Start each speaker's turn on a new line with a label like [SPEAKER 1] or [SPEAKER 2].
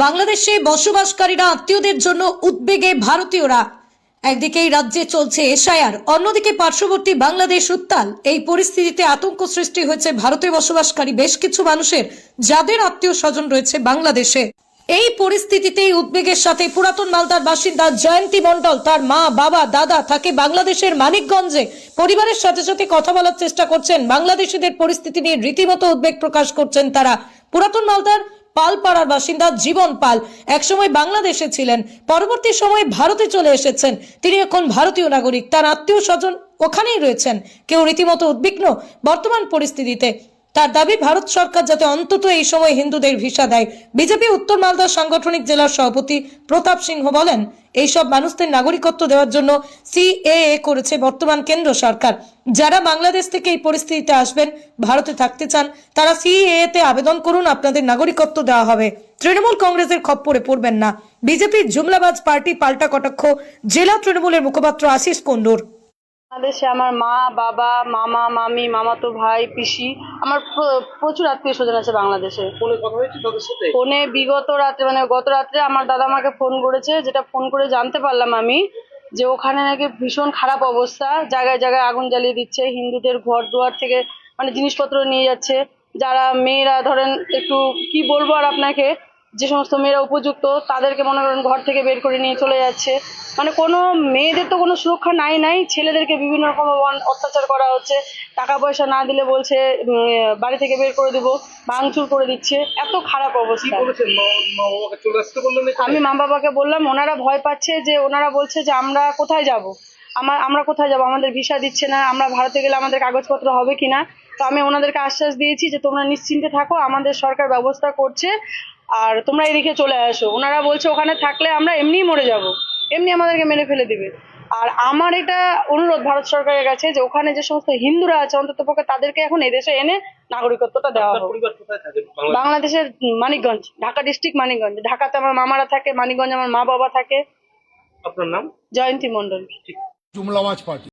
[SPEAKER 1] বাংলাদেশে বসবাসকারীরা আত্মীয়দের জন্য উদ্বেগে ভারতীয়রা। একদিকেই রাজ্যে চলছে এসআইআর, অন্যদিকে পার্শ্ববর্তী বাংলাদেশ উত্তাল। এই পরিস্থিতিতে আতঙ্ক সৃষ্টি হয়েছে ভারতে বসবাসকারী বেশ কিছু মানুষের, যাদের আত্মীয় স্বজন রয়েছে বাংলাদেশে। এই পরিস্থিতিতেই উদ্বেগের সাথে পুরাতন মালদার বাসিন্দা জয়ন্তী মণ্ডল, তার মা, বাবা, দাদা থাকে বাংলাদেশের মানিকগঞ্জে। পরিবারের সাথে সাথে কথা বলার চেষ্টা করছেন। বাংলাদেশিদের পরিস্থিতি নিয়ে রীতিমতো উদ্বেগ প্রকাশ করছেন তারা। পুরাতন মালদার পালপাড়ার বাসিন্দা জীবন পাল একসময় বাংলাদেশে ছিলেন, পরবর্তী সময়ে ভারতে চলে এসেছেন। তিনি এখন ভারতীয় নাগরিক, তার আত্মীয় স্বজন ওখানেই রয়েছেন। কেউ রীতিমতো উদ্বিগ্ন বর্তমান পরিস্থিতিতে। তার দাবি, ভারত সরকার যাতে অন্তত এই সময় হিন্দুদের ভিসা দেয়। বিজেপি উত্তর মালদা সাংগঠনিক জেলার সভাপতি প্রতাপ সিংহ বলেন, এইসব মানুষদের নাগরিকত্ব দেওয়ার জন্য সিএএ করেছে বর্তমান কেন্দ্র সরকার। যারা বাংলাদেশ থেকে এই পরিস্থিতিতে আসবেন, ভারতে থাকতে চান, তারা সিএএ তে আবেদন করুন, আপনাদের নাগরিকত্ব দেওয়া হবে। তৃণমূল কংগ্রেসের খপ্পরে পড়বেন না। বিজেপির জুমলাবাজ পার্টি পাল্টা কটাক্ষ জেলা তৃণমূলের মুখপাত্র আশিস কুন্ডুর।
[SPEAKER 2] বাংলাদেশে আমার মা, বাবা, মামা, মামি, মামাতো ভাই, পিসি, আমার প্রচুর আত্মীয় স্বজন আছে বাংলাদেশে। ফোনে বিগত রাত্রে গত রাত্রে আমার দাদা আমাকে ফোন করেছে, যেটা ফোন করে জানতে পারলাম আমি যে ওখানে নাকি ভীষণ খারাপ অবস্থা, জায়গায় জায়গায় আগুন জ্বালিয়ে দিচ্ছে, হিন্দুদের ঘর দুয়ার থেকে জিনিসপত্র নিয়ে যাচ্ছে। যারা মেয়েরা ধরেন, একটু কি বলবো আর আপনাকে, যে সমস্ত মেয়েরা উপযুক্ত তাদেরকে মনে করেন ঘর থেকে বের করে নিয়ে চলে যাচ্ছে। কোনো মেয়েদের তো কোনো সুরক্ষা নাই, ছেলেদেরকে বিভিন্ন রকম অত্যাচার করা হচ্ছে। টাকা পয়সা না দিলে বলছে বাড়ি থেকে বের করে দেবো, ভাঙচুর করে দিচ্ছে। এত খারাপ অবস্থা। আমি মা বাবাকে বললাম, ওনারা ভয় পাচ্ছে, যে ওনারা বলছে যে আমরা কোথায় যাব, আমরা কোথায় যাব, আমাদের ভিসা দিচ্ছে না, আমরা ভারতে গেলে আমাদের কাগজপত্র হবে কিনা। তো আমি ওনাদেরকে আশ্বাস দিয়েছি যে তোমরা নিশ্চিন্তে থাকো, আমাদের সরকার ব্যবস্থা করছে, আর তোমরা এদিকে চলে আসো। ওনারা বলছে ওখানে থাকলে আমরা এমনিই মরে যাব, এমনি আমাদেরকে মেরে ফেলে দিবে। আর আমার এটা অনুরোধ ভারত সরকারের কাছে, যে ওখানে যে সমস্ত হিন্দুরা আছে অন্তত পক্ষে তাদেরকে এখন এদেশে এনে নাগরিকত্বটা দেওয়া হবে। বাংলাদেশের মানিকগঞ্জ, ঢাকা ডিস্ট্রিক্ট মানিকগঞ্জ। ঢাকাতে আমার মামারা থাকে, মানিকগঞ্জ আমার মা বাবা থাকে।
[SPEAKER 3] আপনার নাম?
[SPEAKER 2] জয়ন্তী মণ্ডল।
[SPEAKER 4] জুমলাবাজ পার্টি।